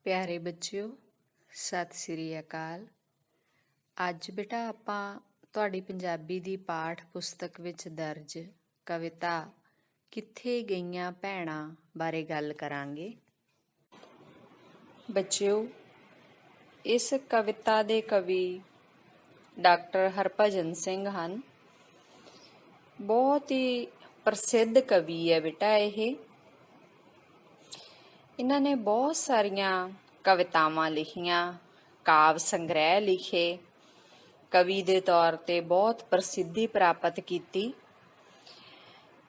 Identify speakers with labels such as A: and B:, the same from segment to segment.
A: ਪਿਆਰੇ ਬੱਚਿਓ, ਸਤਿ ਸ੍ਰੀ ਅਕਾਲ। ਅੱਜ ਬੇਟਾ ਆਪਾਂ ਤੁਹਾਡੀ ਪੰਜਾਬੀ ਦੀ ਪਾਠ ਪੁਸਤਕ ਵਿੱਚ ਦਰਜ ਕਵਿਤਾ ਕਿੱਥੇ ਗਈਆਂ ਭੈਣਾਂ ਬਾਰੇ ਗੱਲ ਕਰਾਂਗੇ। ਬੱਚਿਓ, ਇਸ ਕਵਿਤਾ ਦੇ ਕਵੀ ਡਾਕਟਰ ਹਰਭਜਨ ਸਿੰਘ ਹਨ। ਬਹੁਤ ਹੀ ਪ੍ਰਸਿੱਧ ਕਵੀ ਹੈ ਬੇਟਾ ਇਹ। ਇਹਨਾਂ ਨੇ ਬਹੁਤ ਸਾਰੀਆਂ ਕਵਿਤਾਵਾਂ ਲਿਖੀਆਂ, ਕਾਵ ਸੰਗ੍ਰਹਿ ਲਿਖੇ, ਕਵੀ ਦੇ ਤੌਰ ਤੇ ਬਹੁਤ ਪ੍ਰਸਿੱਧੀ ਪ੍ਰਾਪਤ ਕੀਤੀ।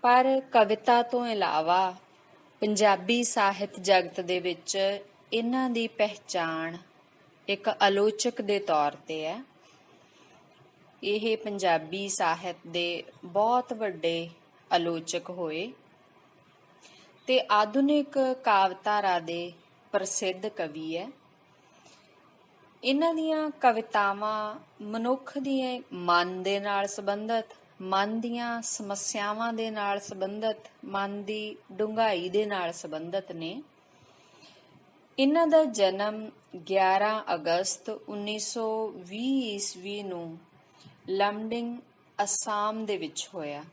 A: ਪਰ ਕਵਿਤਾ ਤੋਂ ਇਲਾਵਾ ਪੰਜਾਬੀ ਸਾਹਿਤ ਜਗਤ ਦੇ ਵਿੱਚ ਇਹਨਾਂ ਦੀ ਪਹਿਚਾਣ ਇੱਕ ਆਲੋਚਕ ਦੇ ਤੌਰ ਤੇ ਹੈ। ਇਹ ਪੰਜਾਬੀ ਸਾਹਿਤ ਦੇ ਬਹੁਤ ਵੱਡੇ ਆਲੋਚਕ ਹੋਏ ਤੇ ਆਧੁਨਿਕ ਕਾਵਿਧਾਰਾ ਦੇ ਪ੍ਰਸਿੱਧ ਕਵੀ ਹੈ। ਇਹਨਾਂ ਦੀਆਂ ਕਵਿਤਾਵਾਂ ਮਨੁੱਖ ਦੇ ਮਨ ਦੇ ਨਾਲ ਸੰਬੰਧਿਤ, ਮਨ ਦੀਆਂ ਸਮੱਸਿਆਵਾਂ ਦੇ ਨਾਲ ਸੰਬੰਧਿਤ, ਮਨ ਦੀ ਡੂੰਘਾਈ ਦੇ ਨਾਲ ਸੰਬੰਧਿਤ ਨੇ। ਇਹਨਾਂ ਦਾ ਜਨਮ 11 ਅਗਸਤ 1920 ਈਸਵੀ ਨੂੰ ਲਮਡਿੰਗ, ਅਸਾਮ ਦੇ ਵਿੱਚ ਹੋਇਆ।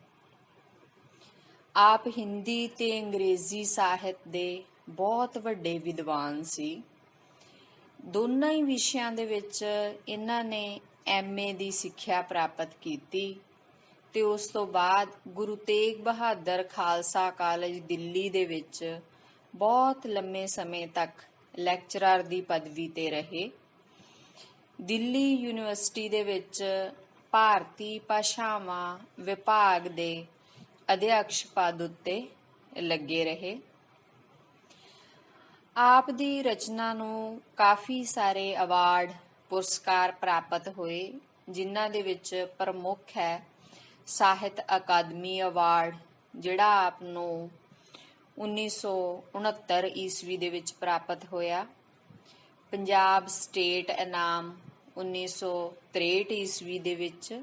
A: ਆਪ ਹਿੰਦੀ ਤੇ ਅੰਗਰੇਜ਼ੀ ਸਾਹਿਤ ਦੇ ਬਹੁਤ ਵੱਡੇ ਵਿਦਵਾਨ ਸੀ। ਦੋਨਾਂ ਹੀ ਵਿਸ਼ਿਆਂ ਦੇ ਵਿੱਚ ਇਹਨਾਂ ਨੇ MA ਦੀ ਸਿੱਖਿਆ ਪ੍ਰਾਪਤ ਕੀਤੀ ਤੇ ਉਸ ਤੋਂ ਬਾਅਦ ਗੁਰੂ ਤੇਗ ਬਹਾਦਰ ਖਾਲਸਾ ਕਾਲਜ ਦਿੱਲੀ ਦੇ ਵਿੱਚ ਬਹੁਤ ਲੰਮੇ ਸਮੇਂ ਤੱਕ ਲੈਕਚਰਰ ਦੀ ਪਦਵੀ ਤੇ ਰਹੇ। ਦਿੱਲੀ ਯੂਨੀਵਰਸਿਟੀ ਦੇ ਵਿੱਚ ਭਾਰਤੀ ਭਾਸ਼ਾਵਾਂ ਵਿਭਾਗ ਦੇ ਅਧਿਆਕਸ਼ ਪਦ ਉੱਤੇ ਲੱਗੇ ਰਹੇ। ਆਪ ਦੀ ਰਚਨਾ ਨੂੰ ਕਾਫੀ ਸਾਰੇ ਅਵਾਰਡ, ਪੁਰਸਕਾਰ ਪ੍ਰਾਪਤ ਹੋਏ, ਜਿਨ੍ਹਾਂ ਦੇ ਵਿੱਚ ਪ੍ਰਮੁੱਖ ਹੈ ਸਾਹਿਤ ਅਕਾਦਮੀ ਅਵਾਰਡ, ਜਿਹੜਾ ਆਪ ਨੂੰ 1969 ਈਸਵੀ ਦੇ ਵਿੱਚ ਪ੍ਰਾਪਤ ਹੋਇਆ। ਪੰਜਾਬ ਸਟੇਟ ਇਨਾਮ 1963 ਈਸਵੀ ਦੇ ਵਿੱਚ।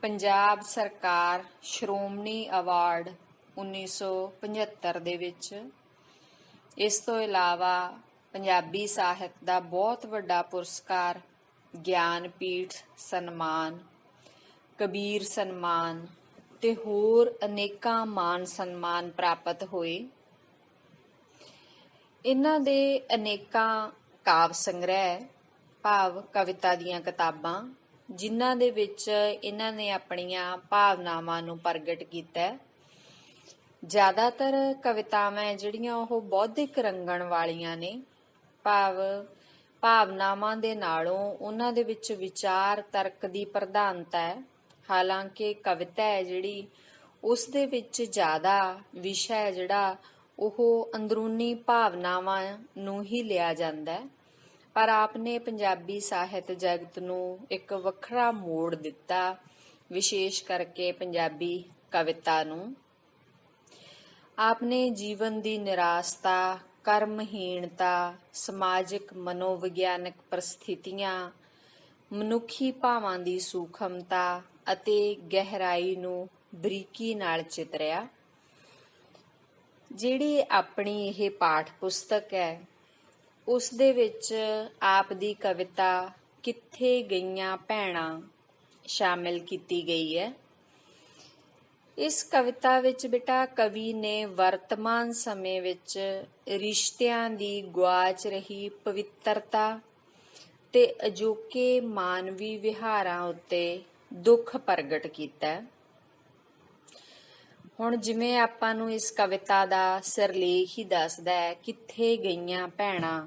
A: ਪੰਜਾਬ ਸਰਕਾਰ ਸ਼੍ਰੋਮਣੀ ਅਵਾਰਡ 1975 ਦੇ ਵਿੱਚ। ਇਸ ਤੋਂ ਇਲਾਵਾ ਪੰਜਾਬੀ ਸਾਹਿਤ ਦਾ ਬਹੁਤ ਵੱਡਾ ਪੁਰਸਕਾਰ ਗਿਆਨਪੀਠ ਸਨਮਾਨ, ਕਬੀਰ ਸਨਮਾਨ ਤੇ ਹੋਰ ਅਨੇਕਾਂ ਮਾਣ ਸਨਮਾਨ ਪ੍ਰਾਪਤ ਹੋਏ। ਇਹਨਾਂ ਦੇ ਅਨੇਕਾਂ ਕਾਵ ਸੰਗ੍ਰਹਿ ਭਾਵ ਕਵਿਤਾ ਦੀਆਂ ਕਿਤਾਬਾਂ, ਜਿਨ੍ਹਾਂ ਦੇ ਵਿੱਚ ਇਹਨਾਂ ਨੇ ਆਪਣੀਆਂ ਭਾਵਨਾਵਾਂ ਨੂੰ ਪ੍ਰਗਟ ਕੀਤਾ। ਜ਼ਿਆਦਾਤਰ ਕਵਿਤਾਵਾਂ ਜਿਹੜੀਆਂ ਉਹ ਬੌਧਿਕ ਰੰਗਣ ਵਾਲੀਆਂ ਨੇ, ਭਾਵ ਭਾਵਨਾਵਾਂ ਦੇ ਨਾਲੋਂ ਉਹਨਾਂ ਦੇ ਵਿੱਚ ਵਿਚਾਰ ਤਰਕ ਦੀ ਪ੍ਰਧਾਨਤਾ ਹੈ। ਹਾਲਾਂਕਿ ਕਵਿਤਾ ਹੈ ਜਿਹੜੀ, ਉਸ ਦੇ ਵਿੱਚ ਜ਼ਿਆਦਾ ਵਿਸ਼ਾ ਹੈ ਜਿਹੜਾ ਉਹ ਅੰਦਰੂਨੀ ਭਾਵਨਾਵਾਂ ਨੂੰ ਹੀ ਲਿਆ ਜਾਂਦਾ ਹੈ। ਪਰ ਆਪਨੇ ਪੰਜਾਬੀ ਸਾਹਿਤ ਜਗਤ ਨੂੰ ਇੱਕ ਵੱਖਰਾ ਮੋੜ ਦਿੱਤਾ, ਵਿਸ਼ੇਸ਼ ਕਰਕੇ ਪੰਜਾਬੀ ਕਵਿਤਾ ਨੂੰ। ਆਪਨੇ ਜੀਵਨ ਦੀ ਨਿਰਾਸ਼ਤਾ, ਕਰਮਹੀਣਤਾ, ਸਮਾਜਿਕ ਮਨੋਵਿਗਿਆਨਕ ਪਰਿਸਥਿਤੀਆਂ, ਮਨੁੱਖੀ ਭਾਵਾਂ ਦੀ ਸੂਖਮਤਾ ਅਤੇ ਗਹਿਰਾਈ ਨੂੰ ਬਰੀਕੀ ਨਾਲ ਚਿਤਰਿਆ। ਜਿਹੜੀ ਆਪਣੀ ਇਹ ਪਾਠ ਪੁਸਤਕ ਹੈ, ਉਸ ਦੇ ਵਿੱਚ ਆਪ ਦੀ ਕਵਿਤਾ ਕਿੱਥੇ ਗਈਆਂ ਭੈਣਾਂ ਸ਼ਾਮਿਲ ਕੀਤੀ ਗਈ ਹੈ। ਇਸ ਕਵਿਤਾ ਵਿੱਚ ਬੇਟਾ ਕਵੀ ਨੇ ਵਰਤਮਾਨ ਸਮੇਂ ਵਿੱਚ ਰਿਸ਼ਤਿਆਂ ਦੀ ਗੁਆਚ ਰਹੀ ਪਵਿੱਤਰਤਾ ਤੇ ਅਜੋਕੇ ਮਾਨਵੀ ਵਿਹਾਰਾਂ ਉੱਤੇ ਦੁੱਖ ਪ੍ਰਗਟ ਕੀਤਾ। ਹੁਣ ਜਿਵੇਂ ਆਪਾਂ ਨੂੰ ਇਸ ਕਵਿਤਾ ਦਾ ਸਿਰਲੇਖ ਹੀ ਦੱਸਦਾ ਹੈ, ਕਿੱਥੇ ਗਈਆਂ ਭੈਣਾਂ,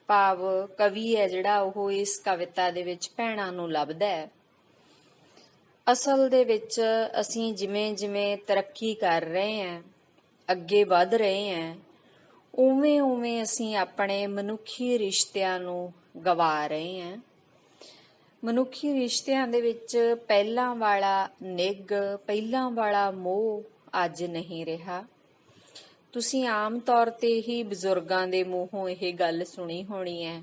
A: ਭਾਵ ਕਵੀ ਹੈ ਜਿਹੜਾ ਉਹ ਇਸ ਕਵਿਤਾ ਦੇ ਵਿੱਚ ਭੈਣਾਂ ਨੂੰ ਲੱਭਦਾ ਹੈ। ਅਸਲ ਦੇ ਵਿੱਚ ਅਸੀਂ ਜਿਵੇਂ ਜਿਵੇਂ ਤਰੱਕੀ ਕਰ ਰਹੇ ਹਾਂ, ਅੱਗੇ ਵੱਧ ਰਹੇ ਹਾਂ, ਉਵੇਂ ਉਵੇਂ ਅਸੀਂ ਆਪਣੇ ਮਨੁੱਖੀ ਰਿਸ਼ਤਿਆਂ ਨੂੰ ਗਵਾ ਰਹੇ ਹਾਂ। ਮਨੁੱਖੀ ਰਿਸ਼ਤਿਆਂ ਦੇ ਵਿੱਚ ਪਹਿਲਾਂ ਵਾਲਾ ਨਿੱਘ, ਪਹਿਲਾਂ ਵਾਲਾ ਮੋਹ ਅੱਜ ਨਹੀਂ ਰਿਹਾ। ਤੁਸੀਂ ਆਮ ਤੌਰ ਤੇ ਹੀ ਬਜ਼ੁਰਗਾਂ ਦੇ ਮੂੰਹੋਂ ਇਹ ਗੱਲ ਸੁਣੀ ਹੋਣੀ ਹੈ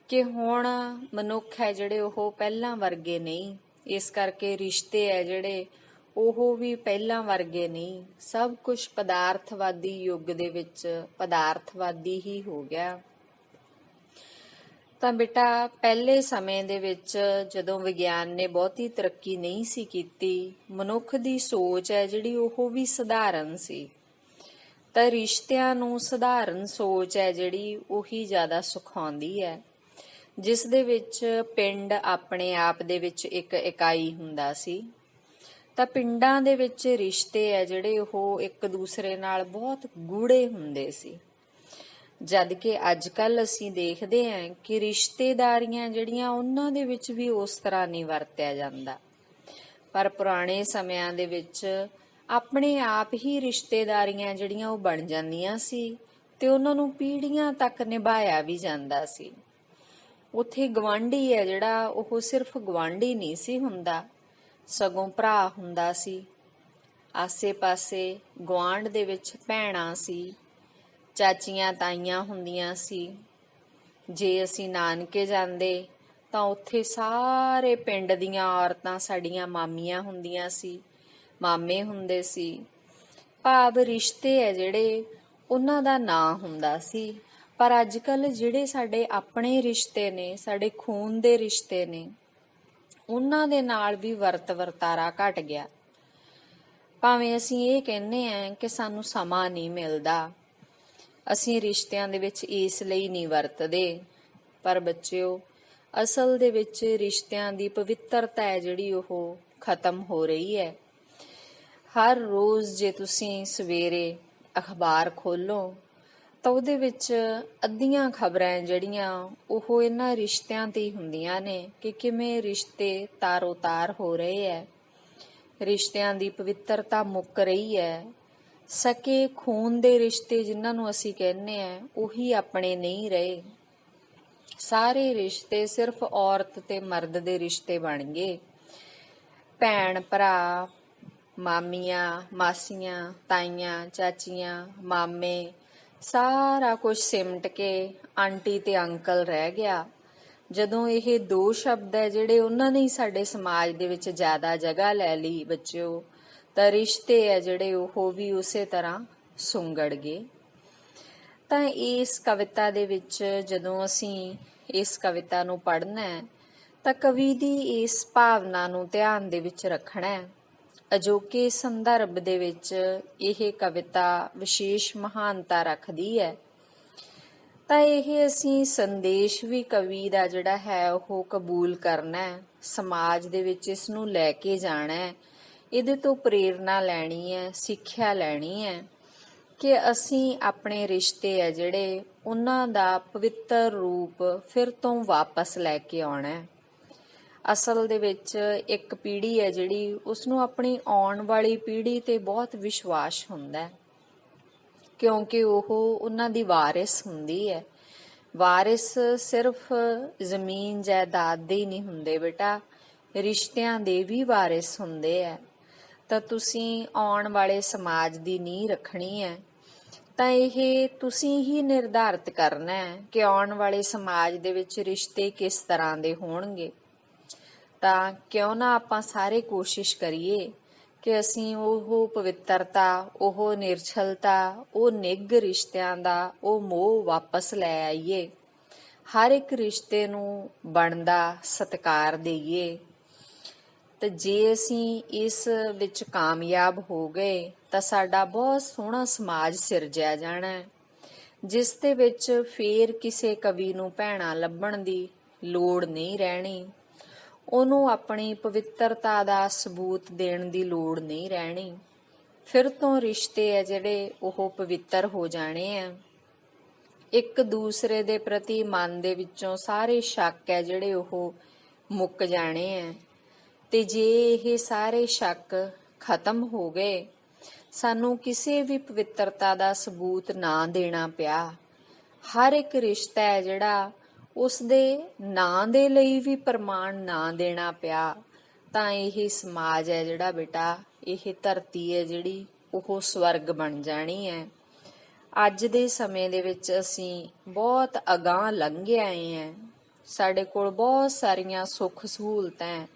A: ਕਿ ਹੁਣ ਮਨੁੱਖ ਹੈ ਜਿਹੜੇ ਉਹ ਪਹਿਲਾਂ ਵਰਗੇ ਨਹੀਂ, ਇਸ ਕਰਕੇ ਰਿਸ਼ਤੇ ਹੈ ਜਿਹੜੇ ਉਹ ਵੀ ਪਹਿਲਾਂ ਵਰਗੇ ਨਹੀਂ। ਸਭ ਕੁਝ ਪਦਾਰਥਵਾਦੀ ਯੁੱਗ ਦੇ ਵਿੱਚ ਪਦਾਰਥਵਾਦੀ ਹੀ ਹੋ ਗਿਆ। ਤਾਂ ਬੇਟਾ ਪਹਿਲੇ ਸਮੇਂ ਦੇ ਵਿੱਚ ਜਦੋਂ ਵਿਗਿਆਨ ਨੇ ਬਹੁਤੀ ਤਰੱਕੀ ਨਹੀਂ ਸੀ ਕੀਤੀ, ਮਨੁੱਖ ਦੀ ਸੋਚ ਹੈ ਜਿਹੜੀ ਉਹ ਵੀ ਸਧਾਰਨ ਸੀ। ਤਾਂ ਰਿਸ਼ਤਿਆਂ ਨੂੰ ਸਧਾਰਨ ਸੋਚ ਹੈ ਜਿਹੜੀ ਉਹੀ ਜ਼ਿਆਦਾ ਸਿਖਾਉਂਦੀ ਹੈ, ਜਿਸ ਦੇ ਵਿੱਚ ਪਿੰਡ ਆਪਣੇ ਆਪ ਦੇ ਵਿੱਚ ਇੱਕ ਇਕਾਈ ਹੁੰਦਾ ਸੀ। ਤਾਂ ਪਿੰਡਾਂ ਦੇ ਵਿੱਚ ਰਿਸ਼ਤੇ ਹੈ ਜਿਹੜੇ ਉਹ ਇੱਕ ਦੂਸਰੇ ਨਾਲ ਬਹੁਤ ਗੂੜੇ ਹੁੰਦੇ ਸੀ। ਜਦ ਕਿ ਅੱਜ ਕੱਲ ਅਸੀਂ ਦੇਖਦੇ ਹਾਂ ਕਿ ਰਿਸ਼ਤੇਦਾਰੀਆਂ ਜਿਹੜੀਆਂ ਉਹਨਾਂ ਦੇ ਵਿੱਚ ਵੀ ਉਸ ਤਰ੍ਹਾਂ ਨਹੀਂ ਵਰਤਿਆ ਜਾਂਦਾ। ਪਰ ਪੁਰਾਣੇ ਸਮਿਆਂ ਦੇ ਵਿੱਚ ਆਪਣੇ ਆਪ ਹੀ ਰਿਸ਼ਤੇਦਾਰੀਆਂ ਜਿਹੜੀਆਂ ਉਹ ਬਣ ਜਾਂਦੀਆਂ ਸੀ ਤੇ ਉਹਨਾਂ ਨੂੰ ਪੀੜ੍ਹੀਆਂ ਤੱਕ ਨਿਭਾਇਆ ਵੀ ਜਾਂਦਾ ਸੀ। ਉੱਥੇ ਗਵਾਂਢੀ ਹੈ ਜਿਹੜਾ ਉਹ ਸਿਰਫ ਗਵਾਂਢੀ ਨਹੀਂ ਸੀ ਹੁੰਦਾ, ਸਗੋਂ ਭਰਾ ਹੁੰਦਾ ਸੀ। ਆਸੇ-ਪਾਸੇ ਗੁਆਂਢ ਦੇ ਵਿੱਚ ਭੈਣਾਂ ਸੀ, ਚਾਚੀਆਂ ਤਾਈਆਂ ਹੁੰਦੀਆਂ ਸੀ। ਜੇ ਅਸੀਂ ਨਾਨਕੇ ਜਾਂਦੇ ਤਾਂ ਉੱਥੇ ਸਾਰੇ ਪਿੰਡ ਦੀਆਂ ਔਰਤਾਂ ਸਾਡੀਆਂ ਮਾਮੀਆਂ ਹੁੰਦੀਆਂ ਸੀ, ਮਾਮੇ ਹੁੰਦੇ ਸੀ। ਭਾਵ ਰਿਸ਼ਤੇ ਹੈ ਜਿਹੜੇ ਉਹਨਾਂ ਦਾ ਨਾਂ ਹੁੰਦਾ ਸੀ। ਪਰ ਅੱਜ ਕੱਲ ਜਿਹੜੇ ਸਾਡੇ ਆਪਣੇ ਰਿਸ਼ਤੇ ਨੇ, ਸਾਡੇ ਖੂਨ ਦੇ ਰਿਸ਼ਤੇ ਨੇ, ਉਹਨਾਂ ਦੇ ਨਾਲ ਵੀ ਵਰਤਾਰਾ ਘਟ ਗਿਆ। ਭਾਵੇਂ ਅਸੀਂ ਇਹ ਕਹਿੰਦੇ ਹਾਂ ਕਿ ਸਾਨੂੰ ਸਮਾਂ ਨਹੀਂ ਮਿਲਦਾ, ਅਸੀਂ ਰਿਸ਼ਤਿਆਂ ਦੇ ਵਿੱਚ ਇਸ ਲਈ ਨਹੀਂ ਵਰਤਦੇ, ਪਰ ਬੱਚਿਓ ਅਸਲ ਦੇ ਵਿੱਚ ਰਿਸ਼ਤਿਆਂ ਦੀ ਪਵਿੱਤਰਤਾ ਹੈ ਜਿਹੜੀ ਉਹ ਖਤਮ ਹੋ ਰਹੀ ਹੈ। ਹਰ ਰੋਜ਼ ਜੇ ਤੁਸੀਂ ਸਵੇਰੇ ਅਖਬਾਰ ਖੋਲੋ ਤਾਂ ਉਹਦੇ ਵਿੱਚ ਅੱਧੀਆਂ ਖਬਰਾਂ ਜਿਹੜੀਆਂ ਉਹ ਇਹਨਾਂ ਰਿਸ਼ਤਿਆਂ ਤੇ ਹੀ ਹੁੰਦੀਆਂ ਨੇ ਕਿ ਕਿਵੇਂ ਰਿਸ਼ਤੇ ਤਾਰੋ-ਤਾਰ ਹੋ ਰਹੇ ਹੈ, ਰਿਸ਼ਤਿਆਂ ਦੀ ਪਵਿੱਤਰਤਾ ਮੁੱਕ ਰਹੀ ਹੈ। ਸਕੇ ਖੂਨ ਦੇ ਰਿਸ਼ਤੇ ਜਿਨ੍ਹਾਂ ਨੂੰ ਅਸੀਂ ਕਹਿੰਦੇ ਆ ਉਹੀ ਆਪਣੇ ਨਹੀਂ ਰਹੇ। ਸਾਰੇ ਰਿਸ਼ਤੇ ਸਿਰਫ ਔਰਤ ਤੇ ਮਰਦ ਦੇ ਰਿਸ਼ਤੇ ਬਣ ਗਏ। ਭੈਣ ਭਰਾ, ਮਾਮੀਆਂ ਮਾਸੀਆਂ, ਤਾਈਆਂ ਚਾਚੀਆਂ, ਮਾਮੇ, ਸਾਰਾ ਕੁਝ ਸਿਮਟ ਕੇ ਆਂਟੀ ਤੇ ਅੰਕਲ ਰਹਿ ਗਿਆ। ਜਦੋਂ ਇਹ ਦੋ ਸ਼ਬਦ ਹੈ ਜਿਹੜੇ ਉਹਨਾਂ ਨੇ ਸਾਡੇ ਸਮਾਜ ਦੇ ਵਿੱਚ ਜ਼ਿਆਦਾ ਜਗ੍ਹਾ ਲੈ ਲਈ ਬੱਚਿਓ, ਤਾਂ ਰਿਸ਼ਤੇ ਹੈ ਜਿਹੜੇ ਉਹ ਵੀ ਉਸੇ ਤਰ੍ਹਾਂ ਸੁੰਗੜ ਗਏ। ਤਾਂ ਇਸ ਕਵਿਤਾ ਦੇ ਵਿੱਚ ਜਦੋਂ ਅਸੀਂ ਇਸ ਕਵਿਤਾ ਨੂੰ ਪੜ੍ਹਨਾ ਹੈ ਤਾਂ ਕਵੀ ਦੀ ਇਸ ਭਾਵਨਾ ਨੂੰ ਧਿਆਨ ਦੇ ਵਿੱਚ ਰੱਖਣਾ ਹੈ। ਅਜੋਕੇ ਸੰਦਰਭ ਦੇ ਵਿੱਚ ਇਹ ਕਵਿਤਾ ਵਿਸ਼ੇਸ਼ ਮਹਾਨਤਾ ਰੱਖਦੀ ਹੈ। ਤਾਂ ਇਹ ਅਸੀਂ ਸੰਦੇਸ਼ ਵੀ ਕਵੀ ਦਾ ਜਿਹੜਾ ਹੈ ਉਹ ਕਬੂਲ ਕਰਨਾ ਹੈ, ਸਮਾਜ ਦੇ ਵਿੱਚ ਇਸ ਨੂੰ ਲੈ ਕੇ ਜਾਣਾ ਹੈ, ਇਹਦੇ ਤੋਂ ਪ੍ਰੇਰਨਾ ਲੈਣੀ ਹੈ, ਸਿੱਖਿਆ ਲੈਣੀ ਹੈ ਕਿ ਅਸੀਂ ਆਪਣੇ ਰਿਸ਼ਤੇ ਹੈ ਜਿਹੜੇ ਉਹਨਾਂ ਦਾ ਪਵਿੱਤਰ ਰੂਪ ਫਿਰ ਤੋਂ ਵਾਪਸ ਲੈ ਕੇ ਆਉਣਾ ਹੈ। ਅਸਲ ਦੇ ਵਿੱਚ ਇੱਕ ਪੀੜ੍ਹੀ ਹੈ ਜਿਹੜੀ ਉਸਨੂੰ ਆਪਣੀ ਆਉਣ ਵਾਲੀ ਪੀੜ੍ਹੀ ਤੇ ਬਹੁਤ ਵਿਸ਼ਵਾਸ ਹੁੰਦਾ ਹੈ, ਕਿਉਂਕਿ ਉਹ ਉਹਨਾਂ ਦੀ ਵਾਰਿਸ ਹੁੰਦੀ ਹੈ। ਵਾਰਿਸ ਸਿਰਫ ਜ਼ਮੀਨ ਜਾਇਦਾਦ ਦੇ ਹੀ ਨਹੀਂ ਹੁੰਦੇ ਬੇਟਾ, ਰਿਸ਼ਤਿਆਂ ਦੇ ਵੀ ਵਾਰਿਸ ਹੁੰਦੇ ਹੈ। ਤਾਂ ਤੁਸੀਂ ਆਉਣ ਵਾਲੇ ਸਮਾਜ ਦੀ ਨੀਂਹ ਰੱਖਣੀ ਹੈ, ਤਾਂ ਇਹ ਤੁਸੀਂ ਹੀ ਨਿਰਧਾਰਿਤ ਕਰਨਾ ਹੈ ਕਿ ਆਉਣ ਵਾਲੇ ਸਮਾਜ ਦੇ ਵਿੱਚ ਰਿਸ਼ਤੇ ਕਿਸ ਤਰ੍ਹਾਂ ਦੇ ਹੋਣਗੇ। ਤਾਂ ਕਿਉਂ ਨਾ ਆਪਾਂ ਸਾਰੇ ਕੋਸ਼ਿਸ਼ ਕਰੀਏ ਕਿ ਅਸੀਂ ਉਹ ਪਵਿੱਤਰਤਾ, ਉਹ ਨਿਰਛਲਤਾ, ਉਹ ਨਿੱਘ ਰਿਸ਼ਤਿਆਂ ਦਾ ਉਹ ਮੋਹ ਵਾਪਸ ਲੈ ਆਈਏ। ਹਰ ਇੱਕ ਰਿਸ਼ਤੇ ਨੂੰ ਬਣਦਾ ਸਤਿਕਾਰ ਦੇਈਏ। ਤੇ ਜੇ ਅਸੀਂ ਇਸ ਵਿੱਚ ਕਾਮਯਾਬ ਹੋ ਗਏ ਤਾਂ ਸਾਡਾ ਬਹੁਤ ਸੋਹਣਾ ਸਮਾਜ ਸਿਰਜਿਆ ਜਾਣਾ ਹੈ, ਜਿਸ ਦੇ ਵਿੱਚ ਫੇਰ ਕਿਸੇ ਕਵੀ ਨੂੰ ਭੈਣਾ ਲੱਭਣ ਦੀ ਲੋੜ ਨਹੀਂ ਰਹਿਣੀ, ਉਹਨੂੰ ਆਪਣੀ ਪਵਿੱਤਰਤਾ ਦਾ ਸਬੂਤ ਦੇਣ ਦੀ ਲੋੜ ਨਹੀਂ ਰਹਿਣੀ। ਫਿਰ ਤੋਂ ਰਿਸ਼ਤੇ ਹੈ ਜਿਹੜੇ ਉਹ ਪਵਿੱਤਰ ਹੋ ਜਾਣੇ ਆ। ਇੱਕ ਦੂਸਰੇ ਦੇ ਪ੍ਰਤੀ ਮਨ ਦੇ ਵਿੱਚੋਂ ਸਾਰੇ ਸ਼ੱਕ ਹੈ ਜਿਹੜੇ ਉਹ ਮੁੱਕ ਜਾਣੇ ਆ। ਤੇ ਜੇ ਇਹ ਸਾਰੇ ਸ਼ੱਕ ਖਤਮ ਹੋ ਗਏ, ਸਾਨੂੰ ਕਿਸੇ ਵੀ ਪਵਿੱਤਰਤਾ ਦਾ ਸਬੂਤ ਨਾ ਦੇਣਾ ਪਿਆ, ਹਰ ਇੱਕ ਰਿਸ਼ਤਾ ਹੈ ਜਿਹੜਾ ਉਸਦੇ ਨਾਂ ਦੇ ਲਈ ਵੀ ਪ੍ਰਮਾਣ ਨਾ ਦੇਣਾ ਪਿਆ, ਤਾਂ ਇਹ ਸਮਾਜ ਹੈ ਜਿਹੜਾ ਬੇਟਾ, ਇਹ ਧਰਤੀ ਹੈ ਜਿਹੜੀ ਉਹ ਸਵਰਗ ਬਣ ਜਾਣੀ ਹੈ। ਅੱਜ ਦੇ ਸਮੇਂ ਦੇ ਵਿੱਚ ਅਸੀਂ ਬਹੁਤ ਅਗਾਂਹ ਲੰਘੇ ਆਏ ਹਾਂ, ਸਾਡੇ ਕੋਲ ਬਹੁਤ ਸਾਰੀਆਂ ਸੁੱਖ ਸਹੂਲਤਾਂ,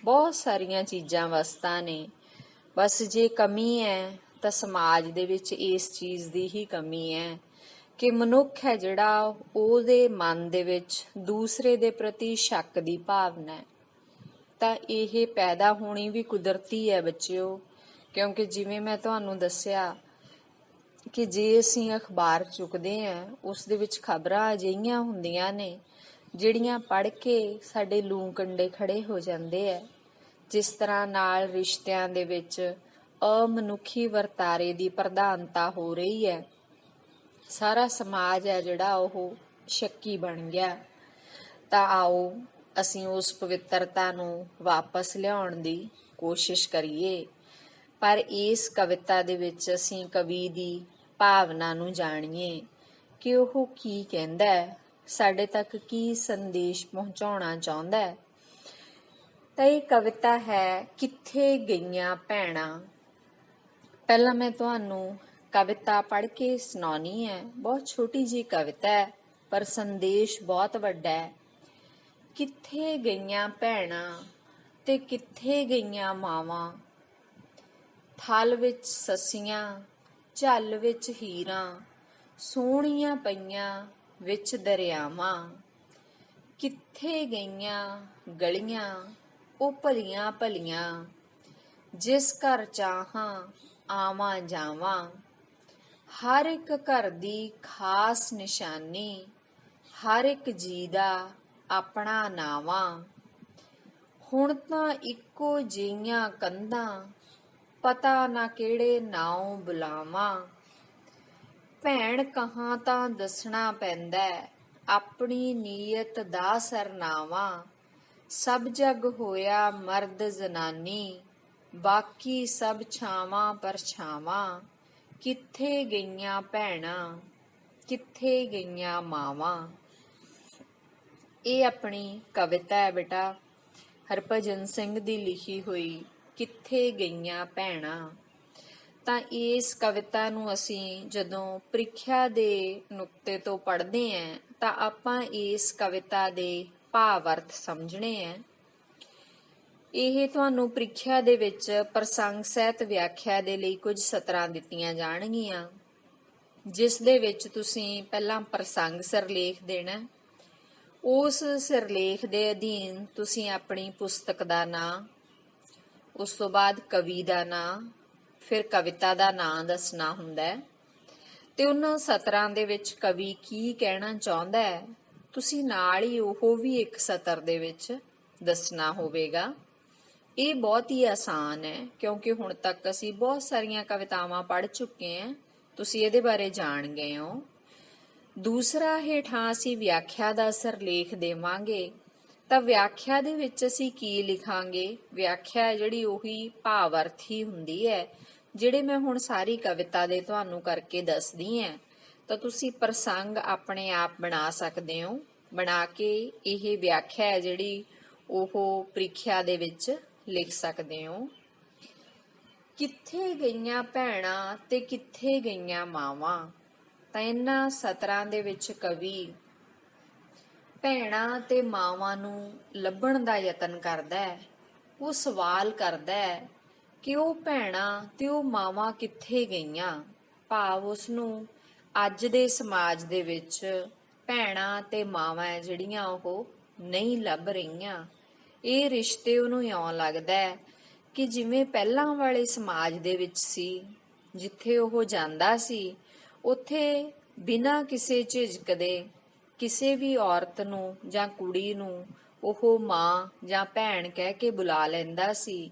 A: ਬਹੁਤ ਸਾਰੀਆਂ ਚੀਜ਼ਾਂ ਵਸਤਾਂ ਨੇ। ਬਸ ਜੇ ਕਮੀ ਹੈ ਤਾਂ ਸਮਾਜ ਦੇ ਵਿੱਚ ਇਸ ਚੀਜ਼ ਦੀ ਹੀ ਕਮੀ ਹੈ ਕਿ ਮਨੁੱਖ ਹੈ ਜਿਹੜਾ ਉਹਦੇ ਮਨ ਦੇ ਵਿੱਚ ਦੂਸਰੇ ਦੇ ਪ੍ਰਤੀ ਸ਼ੱਕ ਦੀ ਭਾਵਨਾ ਹੈ। ਤਾਂ ਇਹ ਪੈਦਾ ਹੋਣੀ ਵੀ ਕੁਦਰਤੀ ਹੈ ਬੱਚਿਓ, ਕਿਉਂਕਿ ਜਿਵੇਂ ਮੈਂ ਤੁਹਾਨੂੰ ਦੱਸਿਆ ਕਿ ਜੇ ਅਸੀਂ ਅਖਬਾਰ ਚੁੱਕਦੇ ਹਾਂ ਉਸ ਦੇ ਵਿੱਚ ਖਬਰਾਂ ਅਜਿਹੀਆਂ ਹੁੰਦੀਆਂ ਨੇ ਜਿਹੜੀਆਂ ਪੜ੍ਹ ਕੇ ਸਾਡੇ ਲੂੰ ਕੰਡੇ ਖੜੇ ਹੋ ਜਾਂਦੇ ਹੈ। ਜਿਸ ਤਰ੍ਹਾਂ ਨਾਲ ਰਿਸ਼ਤਿਆਂ ਦੇ ਵਿੱਚ ਅਮਨੁੱਖੀ ਵਰਤਾਰੇ ਦੀ ਪ੍ਰਧਾਨਤਾ ਹੋ ਰਹੀ ਹੈ, ਸਾਰਾ ਸਮਾਜ ਹੈ ਜਿਹੜਾ ਉਹ ਸ਼ੱਕੀ ਬਣ ਗਿਆ। ਤਾਂ ਆਓ ਅਸੀਂ ਉਸ ਪਵਿੱਤਰਤਾ ਨੂੰ ਵਾਪਸ ਲਿਆਉਣ ਦੀ ਕੋਸ਼ਿਸ਼ ਕਰੀਏ। ਪਰ ਇਸ ਕਵਿਤਾ ਦੇ ਵਿੱਚ ਅਸੀਂ ਕਵੀ ਦੀ ਭਾਵਨਾ ਨੂੰ ਜਾਣੀਏ ਕਿ ਉਹ ਕੀ ਕਹਿੰਦਾ ਹੈ, ਸਾਡੇ ਤੱਕ ਕੀ ਸੰਦੇਸ਼ ਪਹੁੰਚਾਉਣਾ ਚਾਹੁੰਦਾ ਹੈ। ਤਾਂ ਇਹ ਕਵਿਤਾ ਹੈ ਕਿੱਥੇ ਗਈਆਂ ਭੈਣਾਂ। ਪਹਿਲਾਂ ਮੈਂ ਤੁਹਾਨੂੰ ਕਵਿਤਾ ਪੜ੍ਹ ਕੇ ਸੁਣਾਉਣੀ ਹੈ। ਬਹੁਤ ਛੋਟੀ ਜਿਹੀ ਕਵਿਤਾ ਹੈ ਪਰ ਸੰਦੇਸ਼ ਬਹੁਤ ਵੱਡਾ ਹੈ। ਕਿੱਥੇ ਗਈਆਂ ਭੈਣਾਂ ਤੇ ਕਿੱਥੇ ਗਈਆਂ ਮਾਵਾਂ, ਥਲ ਵਿੱਚ ਸੱਸੀਆਂ ਝੱਲ ਵਿੱਚ ਹੀਰਾਂ, ਸੋਹਣੀਆਂ ਪਈਆਂ ਵਿੱਚ ਦਰਿਆਵਾਂ। ਕਿੱਥੇ ਗਈਆਂ ਗਲੀਆਂ ਉਹ ਭਲੀਆਂ ਭਲੀਆਂ, ਜਿਸ ਘਰ ਚਾਹਾਂ ਆਵਾਂ ਜਾਵਾਂ। ਹਰ ਇੱਕ ਘਰ ਦੀ ਖਾਸ ਨਿਸ਼ਾਨੀ, ਹਰ ਇੱਕ ਜੀ ਦਾ ਆਪਣਾ ਨਾਵਾਂ। ਹੁਣ ਤਾਂ ਇੱਕੋ ਜਿਹੀਆਂ ਕੰਧਾਂ, ਪਤਾ ਨਾ ਕਿਹੜੇ ਨਾਉ ਬੁਲਾਵਾਂ। ਭੈਣ ਕਹਾਂ ਤਾਂ ਦੱਸਣਾ ਪੈਂਦਾ ਆਪਣੀ ਨੀਅਤ ਦਾ ਸਰਨਾਵਾ। ਸਭ ਜਗ ਹੋਇਆ ਮਰਦ ਜ਼ਨਾਨੀ, ਬਾਕੀ ਸਭ ਛਾਵਾਂ ਪਰਛਾਵਾਂ। ਕਿੱਥੇ ਗਈਆਂ ਭੈਣਾਂ ਕਿੱਥੇ ਗਈਆਂ ਮਾਵਾਂ। ਇਹ ਆਪਣੀ ਕਵਿਤਾ ਹੈ ਬੇਟਾ, ਹਰਭਜਨ ਸਿੰਘ ਦੀ ਲਿਖੀ ਹੋਈ ਕਿੱਥੇ ਗਈਆਂ ਭੈਣਾਂ। ਤਾਂ ਇਸ ਕਵਿਤਾ ਨੂੰ ਅਸੀਂ ਜਦੋਂ ਪ੍ਰੀਖਿਆ ਦੇ ਨੁਕਤੇ ਤੋਂ ਪੜ੍ਹਦੇ ਹਾਂ ਤਾਂ ਆਪਾਂ ਇਸ ਕਵਿਤਾ ਦੇ ਭਾਵ ਅਰਥ ਸਮਝਣੇ ਹੈ। ਇਹ ਤੁਹਾਨੂੰ ਪ੍ਰੀਖਿਆ ਦੇ ਵਿੱਚ ਪ੍ਰਸੰਗ ਸਹਿਤ ਵਿਆਖਿਆ ਦੇ ਲਈ ਕੁਝ ਸਤਰਾਂ ਦਿੱਤੀਆਂ ਜਾਣਗੀਆਂ, ਜਿਸ ਦੇ ਵਿੱਚ ਤੁਸੀਂ ਪਹਿਲਾਂ ਪ੍ਰਸੰਗ ਸਿਰਲੇਖ ਦੇਣਾ। ਉਸ ਸਿਰਲੇਖ ਦੇ ਅਧੀਨ ਤੁਸੀਂ ਆਪਣੀ ਪੁਸਤਕ ਦਾ ਨਾਂ, ਉਸ ਤੋਂ ਬਾਅਦ ਕਵੀ ਦਾ ਨਾਂ, ਫਿਰ ਕਵਿਤਾ ਦਾ ਨਾਂ ਦੱਸਣਾ ਹੁੰਦਾ ਹੈ ਤੇ ਉਹਨਾਂ ਸਤਰਾਂ ਦੇ ਵਿੱਚ ਕਵੀ ਕੀ ਕਹਿਣਾ ਚਾਹੁੰਦਾ ਹੈ ਤੁਸੀਂ ਨਾਲ ਹੀ ਉਹ ਵੀ ਇੱਕ ਸਤਰ ਦੇ ਵਿੱਚ ਦੱਸਣਾ ਹੋਵੇਗਾ। ਇਹ ਬਹੁਤ ਹੀ ਆਸਾਨ ਹੈ ਕਿਉਂਕਿ ਹੁਣ ਤੱਕ ਅਸੀਂ ਬਹੁਤ ਸਾਰੀਆਂ ਕਵਿਤਾਵਾਂ ਪੜ੍ਹ ਚੁੱਕੇ ਹਾਂ, ਤੁਸੀਂ ਇਹਦੇ ਬਾਰੇ ਜਾਣ ਗਏ ਹੋ। ਦੂਸਰਾ ਹੇਠਾਂ ਅਸੀਂ ਵਿਆਖਿਆ ਦਾ ਸਿਰਲੇਖ ਦੇਵਾਂਗੇ। ਤਾਂ ਵਿਆਖਿਆ ਦੇ ਵਿੱਚ ਅਸੀਂ ਕੀ ਲਿਖਾਂਗੇ, ਵਿਆਖਿਆ ਜਿਹੜੀ ਉਹੀ ਭਾਵ ਅਰਥ ਹੀ ਹੁੰਦੀ ਹੈ ਜਿਹੜੇ ਮੈਂ ਹੁਣ ਸਾਰੀ ਕਵਿਤਾ ਦੇ ਤੁਹਾਨੂੰ ਕਰਕੇ ਦੱਸਦੀ ਹਾਂ। ਤਾਂ ਤੁਸੀਂ ਪ੍ਰਸੰਗ ਆਪਣੇ ਆਪ ਬਣਾ ਸਕਦੇ ਹੋ, ਬਣਾ ਕੇ ਇਹ ਵਿਆਖਿਆ ਹੈ ਜਿਹੜੀ ਉਹ ਪ੍ਰੀਖਿਆ ਦੇ ਵਿੱਚ ਲਿਖ ਸਕਦੇ ਹੋ। ਕਿੱਥੇ ਗਈਆਂ ਭੈਣਾਂ ਤੇ ਕਿੱਥੇ ਗਈਆਂ ਮਾਵਾਂ। ਤਾਂ ਇਹਨਾਂ ਸਤਰਾਂ ਦੇ ਵਿੱਚ ਕਵੀ ਭੈਣਾਂ ਤੇ ਮਾਵਾਂ ਨੂੰ ਲੱਭਣ ਦਾ ਯਤਨ ਕਰਦਾ ਹੈ। ਉਹ ਸਵਾਲ ਕਰਦਾ ਹੈ ਕਿ ਉਹ ਭੈਣਾਂ ਤੇ ਉਹ ਮਾਵਾਂ ਕਿੱਥੇ ਗਈਆਂ। ਭਾਵ ਉਸਨੂੰ ਅੱਜ ਦੇ ਸਮਾਜ ਦੇ ਵਿੱਚ ਭੈਣਾਂ ਤੇ ਮਾਵਾਂ ਜਿਹੜੀਆਂ ਉਹ ਨਹੀਂ ਲੱਭ ਰਹੀਆਂ। ਇਹ ਰਿਸ਼ਤੇ ਉਹਨੂੰ ਇਉਂ ਲੱਗਦਾ ਹੈ ਕਿ ਜਿਵੇਂ ਪਹਿਲਾਂ ਵਾਲੇ ਸਮਾਜ ਦੇ ਵਿੱਚ ਸੀ, ਜਿੱਥੇ ਉਹ ਜਾਂਦਾ ਸੀ ਉੱਥੇ ਬਿਨਾਂ ਕਿਸੇ ਝਿਜਕ ਦੇ ਕਿਸੇ ਵੀ ਔਰਤ ਨੂੰ ਜਾਂ ਕੁੜੀ ਨੂੰ ਉਹ ਮਾਂ ਜਾਂ ਭੈਣ ਕਹਿ ਕੇ ਬੁਲਾ ਲੈਂਦਾ ਸੀ।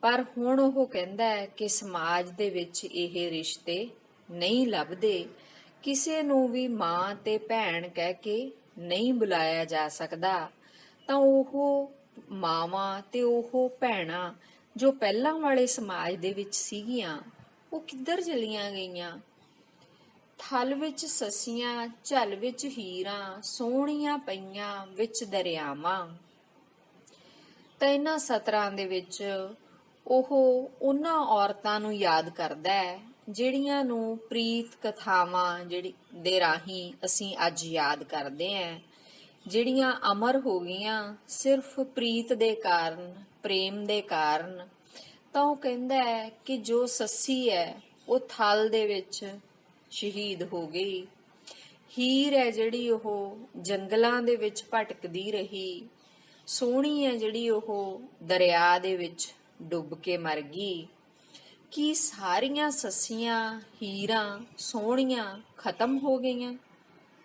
A: ਪਰ ਹੁਣ ਉਹ ਕਹਿੰਦਾ ਹੈ ਕਿ ਸਮਾਜ ਦੇ ਵਿੱਚ ਇਹ ਰਿਸ਼ਤੇ ਨਹੀਂ ਲੱਭਦੇ, ਕਿਸੇ ਨੂੰ ਵੀ ਮਾਂ ਤੇ ਭੈਣ ਕਹਿ ਕੇ ਨਹੀਂ ਬੁਲਾਇਆ ਜਾ ਸਕਦਾ। ਤਾਂ ਉਹ ਮਾਵਾਂ ਤੇ ਉਹ ਭੈਣਾਂ ਜੋ ਪਹਿਲਾਂ ਵਾਲੇ ਸਮਾਜ ਦੇ ਵਿੱਚ ਸੀਗੀਆਂ ਉਹ ਕਿੱਧਰ ਚਲੀਆਂ ਗਈਆਂ। ਥਲ ਵਿੱਚ ਸੱਸੀਆਂ ਝੱਲ ਵਿੱਚ ਹੀਰਾਂ, ਸੋਹਣੀਆਂ ਪਈਆਂ ਵਿੱਚ ਦਰਿਆਵਾਂ। ਤਾਂ ਇਹਨਾਂ ਸਤਰਾਂ ਦੇ ਵਿੱਚ ਉਹ ਉਹਨਾਂ ਔਰਤਾਂ ਨੂੰ ਯਾਦ ਕਰਦਾ ਹੈ ਜਿਹੜੀਆਂ ਨੂੰ ਪ੍ਰੀਤ ਕਥਾਵਾਂ ਦੇ ਰਾਹੀਂ ਅਸੀਂ ਅੱਜ ਯਾਦ ਕਰਦੇ ਹਾਂ, ਜਿਹੜੀਆਂ ਅਮਰ ਹੋ ਗਈਆਂ ਸਿਰਫ ਪ੍ਰੀਤ ਦੇ ਕਾਰਨ, ਪ੍ਰੇਮ ਦੇ ਕਾਰਨ। ਤਾਂ ਉਹ ਕਹਿੰਦਾ ਹੈ ਕਿ ਜੋ ਸੱਸੀ ਹੈ ਉਹ ਥਲ ਦੇ ਵਿੱਚ ਸ਼ਹੀਦ ਹੋ ਗਈ, ਹੀਰ ਹੈ ਜਿਹੜੀ ਉਹ ਜੰਗਲਾਂ ਦੇ ਵਿੱਚ ਭਟਕਦੀ ਰਹੀ, ਸੋਹਣੀ ਹੈ ਜਿਹੜੀ ਉਹ ਦਰਿਆ ਦੇ ਵਿੱਚ ਡੁੱਬ ਕੇ ਮਰ ਗਈ। ਕੀ ਸਾਰੀਆਂ ਸੱਸੀਆਂ ਹੀਰਾਂ ਸੋਹਣੀਆਂ ਖਤਮ ਹੋ ਗਈਆਂ?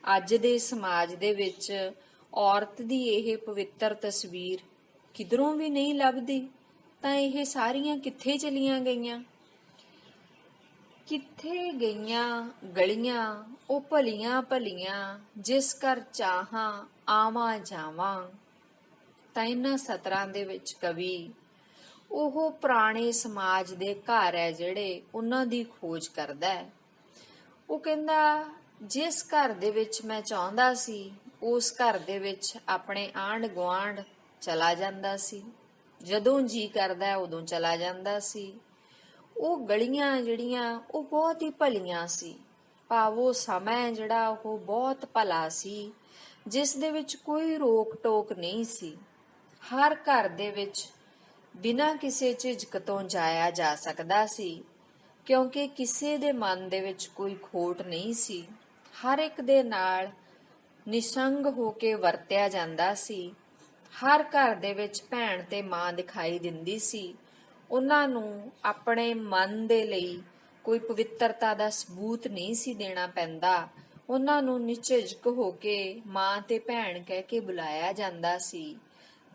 A: ਅੱਜ ਦੇ ਸਮਾਜ ਦੇ ਵਿੱਚ ਔਰਤ ਦੀ ਇਹ ਪਵਿੱਤਰ ਤਸਵੀਰ ਕਿਧਰੋਂ ਵੀ ਨਹੀਂ ਲੱਭਦੀ। ਤਾਂ ਇਹ ਸਾਰੀਆਂ ਕਿੱਥੇ ਚਲੀਆਂ ਗਈਆਂ? ਕਿੱਥੇ ਗਈਆਂ ਗਲੀਆਂ ਉਹ ਭਲੀਆਂ ਭਲੀਆਂ, ਜਿਸ ਘਰ ਚਾਹਾਂ ਆਵਾਂ ਜਾਵਾਂ। ਤਾਂ ਇਹਨਾਂ ਸਤਰਾਂ ਦੇ ਵਿੱਚ ਕਵੀ ਉਹ ਪੁਰਾਣੇ ਸਮਾਜ ਦੇ ਘਰ ਹੈ ਜਿਹੜੇ ਉਹਨਾਂ ਦੀ ਖੋਜ ਕਰਦਾ ਹੈ। ਉਹ ਕਹਿੰਦਾ ਜਿਸ ਘਰ ਦੇ ਵਿੱਚ ਮੈਂ ਚਾਹੁੰਦਾ ਸੀ ਉਸ ਘਰ ਦੇ ਵਿੱਚ ਆਪਣੇ ਆਂਢ ਗੁਆਂਢ ਚਲਾ ਜਾਂਦਾ ਸੀ, ਜਦੋਂ ਜੀ ਕਰਦਾ ਉਦੋਂ ਚਲਾ ਜਾਂਦਾ ਸੀ। ਉਹ ਗਲੀਆਂ ਜਿਹੜੀਆਂ ਉਹ ਬਹੁਤ ਹੀ ਭਲੀਆਂ ਸੀ, ਭਾਵ ਉਹ ਸਮਾਂ ਜਿਹੜਾ ਉਹ ਬਹੁਤ ਭਲਾ ਸੀ, ਜਿਸ ਦੇ ਵਿੱਚ ਕੋਈ ਰੋਕ ਟੋਕ ਨਹੀਂ ਸੀ। ਹਰ ਘਰ ਦੇ ਵਿੱਚ ਬਿਨਾਂ ਕਿਸੇ ਝਿਜਕ ਤੋਂ ਜਾਇਆ ਜਾ ਸਕਦਾ ਸੀ, ਕਿਉਂਕਿ ਕਿਸੇ ਦੇ ਮਨ ਦੇ ਵਿੱਚ ਕੋਈ ਖੋਟ ਨਹੀਂ ਸੀ। ਹਰ ਇੱਕ ਦੇ ਨਾਲ ਨਿਸੰਗ ਹੋ ਕੇ ਵਰਤਿਆ ਜਾਂਦਾ ਸੀ। ਹਰ ਘਰ ਦੇ ਵਿੱਚ ਭੈਣ ਤੇ ਮਾਂ ਦਿਖਾਈ ਦਿੰਦੀ ਸੀ। ਉਹਨਾਂ ਨੂੰ ਆਪਣੇ ਮਨ ਦੇ ਲਈ ਕੋਈ ਪਵਿੱਤਰਤਾ ਦਾ ਸਬੂਤ ਨਹੀਂ ਸੀ ਦੇਣਾ ਪੈਂਦਾ। ਉਹਨਾਂ ਨੂੰ ਨਿਝਿਜਕ ਹੋ ਕੇ ਮਾਂ ਤੇ ਭੈਣ ਕਹਿ ਕੇ ਬੁਲਾਇਆ ਜਾਂਦਾ ਸੀ।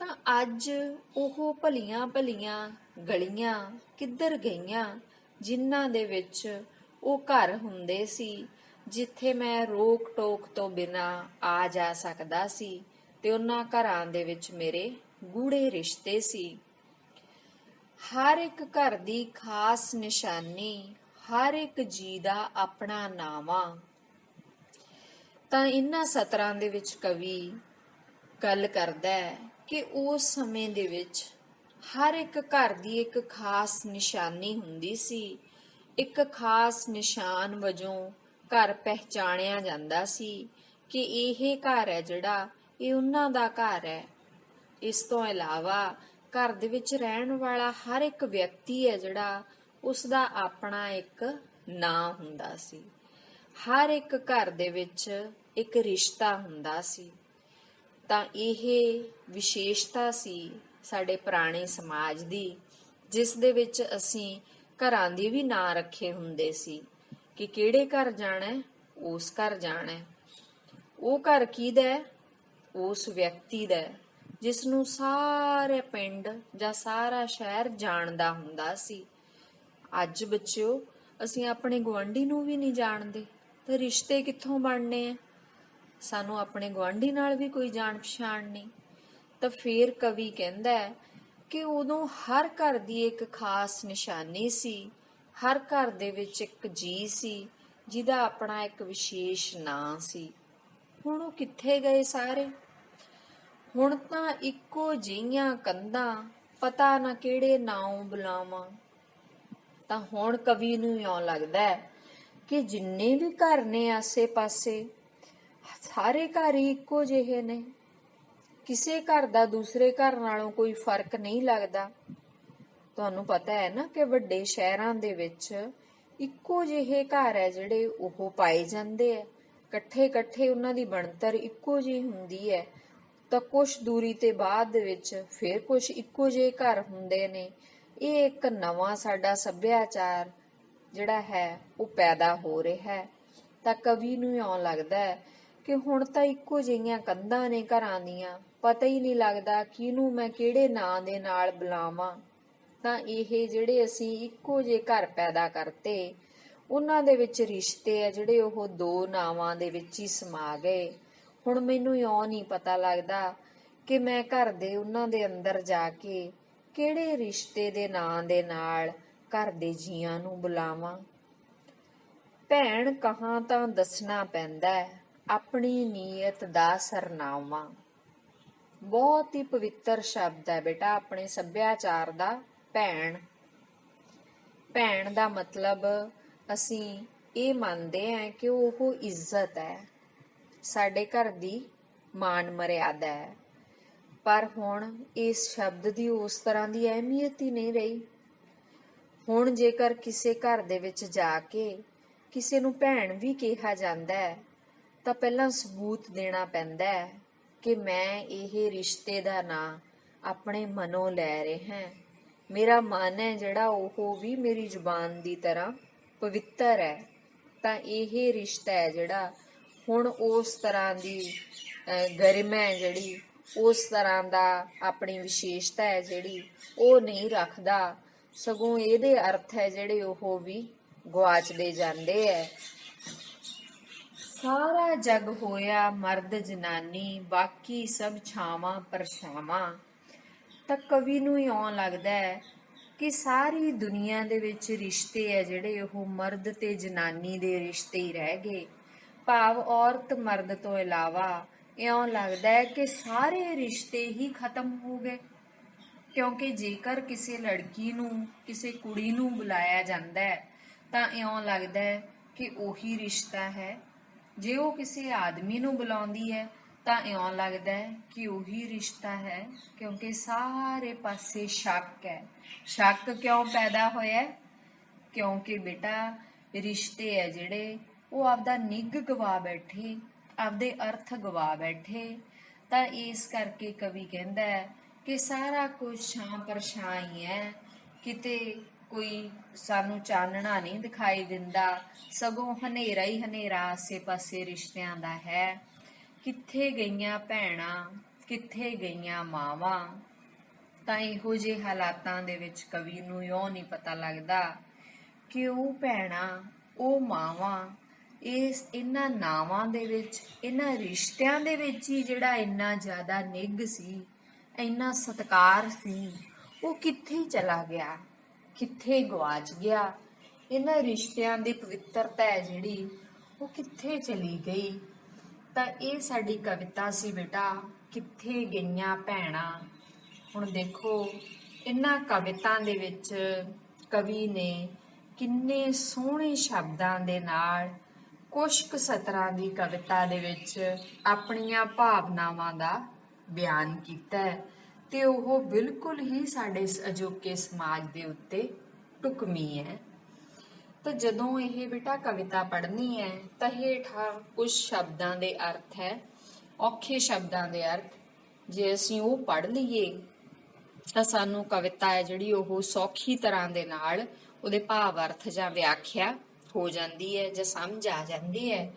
A: ਤਾਂ ਅੱਜ ਉਹ ਭਲੀਆਂ ਭਲੀਆਂ ਗਲੀਆਂ ਕਿੱਧਰ ਗਈਆਂ, ਜਿਨ੍ਹਾਂ ਦੇ ਵਿੱਚ ਉਹ ਘਰ ਹੁੰਦੇ ਸੀ, ਜਿੱਥੇ ਮੈਂ ਰੋਕ ਟੋਕ ਤੋਂ ਬਿਨਾਂ ਆ ਜਾ ਸਕਦਾ ਸੀ ਤੇ ਉਹਨਾਂ ਘਰਾਂ ਦੇ ਵਿੱਚ ਮੇਰੇ ਗੂੜੇ ਰਿਸ਼ਤੇ ਸੀ। ਹਰ ਇੱਕ ਘਰ ਦੀ ਖਾਸ ਨਿਸ਼ਾਨੀ, ਹਰ ਇੱਕ ਜੀ ਦਾ ਆਪਣਾ ਨਾਵਾਂ। ਤਾਂ ਇਹਨਾਂ ਸਤਰਾਂ ਦੇ ਵਿੱਚ ਕਵੀ ਗੱਲ ਕਰਦਾ ਹੈ ਕਿ ਉਸ ਸਮੇਂ ਦੇ ਵਿੱਚ ਹਰ ਇੱਕ ਘਰ ਦੀ ਇੱਕ ਖਾਸ ਨਿਸ਼ਾਨੀ ਹੁੰਦੀ ਸੀ। ਇੱਕ ਖਾਸ ਨਿਸ਼ਾਨ ਵਜੋਂ ਘਰ ਪਹਿਚਾਣਿਆ ਜਾਂਦਾ ਸੀ ਕਿ ਇਹ ਘਰ ਹੈ ਜਿਹੜਾ ਇਹ ਉਹਨਾਂ ਦਾ ਘਰ ਹੈ। ਇਸ ਤੋਂ ਇਲਾਵਾ ਘਰ ਦੇ ਵਿੱਚ ਰਹਿਣ ਵਾਲਾ ਹਰ ਇੱਕ ਵਿਅਕਤੀ ਹੈ ਜਿਹੜਾ ਉਸ ਦਾ ਆਪਣਾ ਇੱਕ ਨਾਂ ਹੁੰਦਾ ਸੀ। ਹਰ ਇੱਕ ਘਰ ਦੇ ਵਿੱਚ ਇੱਕ ਰਿਸ਼ਤਾ ਹੁੰਦਾ ਸੀ। ਤਾਂ ਇਹ ਵਿਸ਼ੇਸ਼ਤਾ ਸੀ ਸਾਡੇ ਪੁਰਾਣੇ ਸਮਾਜ ਦੀ, ਜਿਸ ਦੇ ਵਿੱਚ ਅਸੀਂ ਘਰਾਂ ਦੇ ਵੀ ਨਾਂ ਰੱਖੇ ਹੁੰਦੇ ਸੀ ਕਿ ਕਿਹੜੇ ਘਰ ਜਾਣਾ, ਉਸ ਘਰ ਜਾਣਾ। ਉਹ ਘਰ ਕਿਹਦਾ ਹੈ? ਉਸ ਵਿਅਕਤੀ ਦਾ, ਜਿਸ ਨੂੰ ਸਾਰੇ ਪਿੰਡ ਜਾਂ ਸਾਰਾ ਸ਼ਹਿਰ ਜਾਣਦਾ ਹੁੰਦਾ ਸੀ। ਅੱਜ ਬੱਚਿਓ ਅਸੀਂ ਆਪਣੇ ਗੁਆਂਢੀ ਨੂੰ ਵੀ ਨਹੀਂ ਜਾਣਦੇ, ਤੇ ਰਿਸ਼ਤੇ ਕਿੱਥੋਂ ਬਣਨੇ ਆ? ਸਾਨੂੰ ਆਪਣੇ ਗੁਆਂਢੀ ਨਾਲ ਵੀ ਕੋਈ ਜਾਣ ਪਛਾਣ ਨਹੀਂ। ਤਾਂ ਫੇਰ ਕਵੀ ਕਹਿੰਦਾ ਹੈ ਕਿ ਉਦੋਂ ਹਰ ਘਰ ਦੀ ਇੱਕ ਖਾਸ ਨਿਸ਼ਾਨੀ ਸੀ। ਹਰ ਘਰ ਦੇ ਵਿੱਚ ਇੱਕ ਜੀ ਸੀ ਜਿਹਦਾ ਆਪਣਾ ਇੱਕ ਵਿਸ਼ੇਸ਼ ਨਾਂ ਸੀ। ਹੁਣ ਉਹ ਕਿੱਥੇ ਗਏ ਸਾਰੇ? ਹੁਣ ਤਾਂ ਇੱਕੋ ਜਿਹੀਆਂ ਕੰਧਾਂ, ਪਤਾ ਨਾ ਕਿਹੜੇ ਨਾਂਉ ਬੁਲਾਵਾਂ। ਤਾਂ ਹੁਣ ਕਵੀ ਨੂੰ ਇਉਂ ਲੱਗਦਾ ਹੈ ਕਿ ਜਿੰਨੇ ਵੀ ਘਰ ਨੇ ਆਸੇ ਪਾਸੇ, ਸਾਰੇ ਘਰ ਹੀ ਇੱਕੋ ਜਿਹੇ ਨੇ। ਕਿਸੇ ਘਰ ਦਾ ਦੂਸਰੇ ਘਰ ਨਾਲੋਂ ਕੋਈ ਫਰਕ ਨਹੀਂ ਲੱਗਦਾ। ਤੁਹਾਨੂੰ ਪਤਾ ਹੈ ਨਾ ਕਿ ਵੱਡੇ ਸ਼ਹਿਰਾਂ ਦੇ ਵਿੱਚ ਇੱਕੋ ਜਿਹੇ ਘਰ ਹੈ ਜਿਹੜੇ ਉਹ ਪਾਏ ਜਾਂਦੇ ਆ। ਇਕੱਠੇ ਇਕੱਠੇ ਉਹਨਾਂ ਦੀ ਬਣਤਰ ਇੱਕੋ ਜਿਹੀ ਹੁੰਦੀ ਹੈ। ਤਾਂ ਕੁਛ ਦੂਰੀ ਤੇ ਬਾਅਦ ਦੇ ਵਿੱਚ ਫਿਰ ਕੁਛ ਇੱਕੋ ਜਿਹੇ ਘਰ ਹੁੰਦੇ ਨੇ। ਇਹ ਇੱਕ ਨਵਾਂ ਸਾਡਾ ਸੱਭਿਆਚਾਰ ਜਿਹੜਾ ਹੈ ਉਹ ਪੈਦਾ ਹੋ ਰਿਹਾ ਹੈ। ਤਾਂ ਕਵੀ ਨੂੰ ਇਉਂ ਲੱਗਦਾ ਹੈ ਕਿ ਹੁਣ ਤਾਂ ਇੱਕੋ ਜਿਹੀਆਂ ਕੰਧਾਂ ਨੇ ਘਰਾਂ ਦੀਆਂ, ਪਤਾ ਹੀ ਨਹੀਂ ਲੱਗਦਾ ਕਿਹਨੂੰ ਮੈਂ ਕਿਹੜੇ ਨਾਂ ਦੇ ਨਾਲ ਬੁਲਾਵਾਂ। ਤਾਂ ਇਹ ਜਿਹੜੇ ਅਸੀਂ ਇੱਕੋ ਜਿਹੇ ਘਰ ਪੈਦਾ ਕਰਤੇ, ਉਹਨਾਂ ਦੇ ਵਿੱਚ ਰਿਸ਼ਤੇ ਆ ਜਿਹੜੇ ਉਹ ਦੋ ਨਾਵਾਂ ਦੇ ਵਿੱਚ ਹੀ ਸਮਾ ਗਏ। ਹੁਣ ਮੈਨੂੰ ਇਉਂ ਨਹੀਂ ਪਤਾ ਲੱਗਦਾ ਕਿ ਮੈਂ ਘਰ ਦੇ ਉਹਨਾਂ ਦੇ ਅੰਦਰ ਜਾ ਕੇ ਕਿਹੜੇ ਰਿਸ਼ਤੇ ਦੇ ਨਾਂ ਦੇ ਨਾਲ ਘਰ ਦੇ ਜੀਆਂ ਨੂੰ ਬੁਲਾਵਾਂ। ਭੈਣ ਕਹਾਂ ਤਾਂ ਦੱਸਣਾ ਪੈਂਦਾ ਆਪਣੀ ਨੀਅਤ ਦਾ ਸਰਨਾਮਾ। ਬਹੁਤ ਹੀ ਪਵਿੱਤਰ ਸ਼ਬਦ ਹੈ ਬੇਟਾ ਆਪਣੇ ਸੱਭਿਆਚਾਰ ਦਾ ਭੈਣ। ਭੈਣ ਦਾ ਮਤਲਬ ਅਸੀਂ ਇਹ ਮੰਨਦੇ ਹਾਂ ਕਿ ਉਹ ਇੱਜ਼ਤ ਹੈ, ਸਾਡੇ ਘਰ ਦੀ ਮਾਨ ਮਰਿਆਦਾ ਹੈ। ਪਰ ਹੁਣ ਇਸ ਸ਼ਬਦ ਦੀ ਉਸ ਤਰ੍ਹਾਂ ਦੀ ਅਹਿਮੀਅਤ ਹੀ ਨਹੀਂ ਰਹੀ। ਹੁਣ ਜੇਕਰ ਕਿਸੇ ਘਰ ਦੇ ਵਿੱਚ ਜਾ ਕੇ ਕਿਸੇ ਨੂੰ ਭੈਣ ਵੀ ਕਿਹਾ ਜਾਂਦਾ ਹੈ ਤਾਂ ਪਹਿਲਾਂ ਸਬੂਤ ਦੇਣਾ ਪੈਂਦਾ ਹੈ ਕਿ ਮੈਂ ਇਹ ਰਿਸ਼ਤੇ ਦਾ ਨਾਂ ਆਪਣੇ ਮਨੋਂ ਲੈ ਰਿਹਾ ਹਾਂ। ਮੇਰਾ ਮਨ ਹੈ ਜਿਹੜਾ ਉਹ ਵੀ ਮੇਰੀ ਜ਼ੁਬਾਨ ਦੀ ਤਰ੍ਹਾਂ ਪਵਿੱਤਰ ਹੈ। ਤਾਂ ਇਹ ਰਿਸ਼ਤਾ ਹੈ ਜਿਹੜਾ ਹੁਣ ਉਸ ਤਰ੍ਹਾਂ ਦੀ ਗਰਿਮਾ ਹੈ ਜਿਹੜੀ, ਉਸ ਤਰ੍ਹਾਂ ਦਾ ਆਪਣੀ ਵਿਸ਼ੇਸ਼ਤਾ ਹੈ ਜਿਹੜੀ ਉਹ ਨਹੀਂ ਰੱਖਦਾ, ਸਗੋਂ ਇਹਦੇ ਅਰਥ ਹੈ ਜਿਹੜੇ ਉਹ ਵੀ ਗੁਆਚਦੇ ਜਾਂਦੇ ਹੈ। ਸਾਰਾ ਜਗ ਹੋਇਆ ਮਰਦ ਜਨਾਨੀ, ਬਾਕੀ ਸਭ ਛਾਵਾਂ ਪਰਛਾਵਾਂ। ਤਾਂ ਕਵੀ ਨੂੰ ਇਉਂ ਲੱਗਦਾ ਹੈ ਕਿ ਸਾਰੀ ਦੁਨੀਆ ਦੇ ਵਿੱਚ ਰਿਸ਼ਤੇ ਹੈ ਜਿਹੜੇ ਉਹ ਮਰਦ ਤੇ ਜਨਾਨੀ ਦੇ ਰਿਸ਼ਤੇ ਹੀ ਰਹਿ ਗਏ। ਭਾਵ ਔਰਤ ਮਰਦ ਤੋਂ ਇਲਾਵਾ ਇਉਂ ਲੱਗਦਾ ਹੈ ਕਿ ਸਾਰੇ ਰਿਸ਼ਤੇ ਹੀ ਖਤਮ ਹੋ ਗਏ। ਕਿਉਂਕਿ ਜੇਕਰ ਕਿਸੇ ਲੜਕੀ ਨੂੰ, ਕਿਸੇ ਕੁੜੀ ਨੂੰ ਬੁਲਾਇਆ ਜਾਂਦਾ ਹੈ ਤਾਂ ਇਉਂ ਲੱਗਦਾ ਹੈ ਕਿ ਉਹੀ ਰਿਸ਼ਤਾ ਹੈ। ਜੇ ਉਹ ਕਿਸੇ ਆਦਮੀ ਨੂੰ ਬੁਲਾਉਂਦੀ ਹੈ ਤਾਂ ਇਉਂ ਲੱਗਦਾ ਹੈ ਕਿ ਉਹੀ ਰਿਸ਼ਤਾ ਹੈ, ਕਿਉਂਕਿ ਸਾਰੇ ਪਾਸੇ ਸ਼ੱਕ ਹੈ। ਸ਼ੱਕ ਕਿਉਂ ਪੈਦਾ ਹੋਇਆ? ਕਿਉਂਕਿ ਬੇਟਾ ਰਿਸ਼ਤੇ ਹੈ ਜਿਹੜੇ ਉਹ ਆਪਦਾ ਨਿੱਘ ਗਵਾ ਬੈਠੇ, ਆਪਦੇ ਅਰਥ ਗਵਾ ਬੈਠੇ। ਤਾਂ ਇਸ ਕਰਕੇ ਕਵੀ ਕਹਿੰਦਾ ਹੈ ਕਿ ਸਾਰਾ ਕੁਝ ਛਾਂ ਪਰਛਾਂ ਹੀ ਹੈ, ਕਿਤੇ ਕੋਈ ਸਾਨੂੰ ਚਾਨਣਾ ਨਹੀਂ ਦਿਖਾਈ ਦਿੰਦਾ, ਸਗੋਂ ਹਨੇਰਾ ਹੀ ਹਨੇਰਾ ਆਸੇ ਪਾਸੇ ਰਿਸ਼ਤਿਆਂ ਦਾ ਹੈ। ਕਿੱਥੇ ਗਈਆਂ ਭੈਣਾਂ, ਕਿੱਥੇ ਗਈਆਂ ਮਾਵਾਂ। ਤਾਂ ਇਹੋ ਜਿਹੇ ਹਾਲਾਤਾਂ ਦੇ ਵਿੱਚ ਕਵੀ ਨੂੰ ਇਉਂ ਨਹੀਂ ਪਤਾ ਲੱਗਦਾ ਕਿ ਉਹ ਭੈਣਾਂ, ਉਹ ਮਾਵਾਂ, ਇਹਨਾਂ ਨਾਵਾਂ ਦੇ ਵਿੱਚ, ਇਹਨਾਂ ਰਿਸ਼ਤਿਆਂ ਦੇ ਵਿੱਚ ਹੀ ਜਿਹੜਾ ਇੰਨਾ ਜ਼ਿਆਦਾ ਨਿੱਘ ਸੀ, ਇੰਨਾ ਸਤਿਕਾਰ ਸੀ, ਉਹ ਕਿੱਥੇ ਚਲਾ ਗਿਆ, ਕਿੱਥੇ ਗਵਾਚ ਗਿਆ। ਇਹਨਾਂ ਰਿਸ਼ਤਿਆਂ ਦੀ ਪਵਿੱਤਰਤਾ ਹੈ ਜਿਹੜੀ ਉਹ ਕਿੱਥੇ ਚਲੀ ਗਈ। ਤਾਂ ਇਹ ਸਾਡੀ ਕਵਿਤਾ ਸੀ ਬੇਟਾ, ਕਿੱਥੇ ਗਈਆਂ ਭੈਣਾਂ। ਹੁਣ ਦੇਖੋ ਇਹਨਾਂ ਕਵਿਤਾ ਦੇ ਵਿੱਚ ਕਵੀ ਨੇ ਕਿੰਨੇ ਸੋਹਣੇ ਸ਼ਬਦਾਂ ਦੇ ਨਾਲ ਕੁਛ ਕੁ ਸਤਰਾਂ ਦੀ ਕਵਿਤਾ ਦੇ ਵਿੱਚ ਆਪਣੀਆਂ ਭਾਵਨਾਵਾਂ ਦਾ ਬਿਆਨ ਕੀਤਾ ਹੈ ਤੇ ਉਹ ਬਿਲਕੁਲ ਹੀ ਸਾਡੇ ਅਜੋਕੇ ਸਮਾਜ ਦੇ ਉੱਤੇ ਢੁਕਵੀਂ ਹੈ। ਤਾਂ ਜਦੋਂ ਇਹ ਬੇਟਾ ਕਵਿਤਾ ਪੜ੍ਹਨੀ ਹੈ ਤਾਂ ਹੇਠਾਂ ਕੁਝ ਸ਼ਬਦਾਂ ਦੇ ਅਰਥ ਹੈ, ਔਖੇ ਸ਼ਬਦਾਂ ਦੇ ਅਰਥ। ਜੇ ਅਸੀਂ ਉਹ ਪੜ੍ਹ ਲਈਏ ਤਾਂ ਸਾਨੂੰ ਕਵਿਤਾ ਹੈ ਜਿਹੜੀ ਉਹ ਸੌਖੀ ਤਰ੍ਹਾਂ ਦੇ ਨਾਲ ਉਹਦੇ ਭਾਵ ਅਰਥ ਜਾਂ ਵਿਆਖਿਆ ਹੋ ਜਾਂਦੀ ਹੈ ਜਾਂ ਸਮਝ ਆ ਜਾਂਦੀ ਹੈ।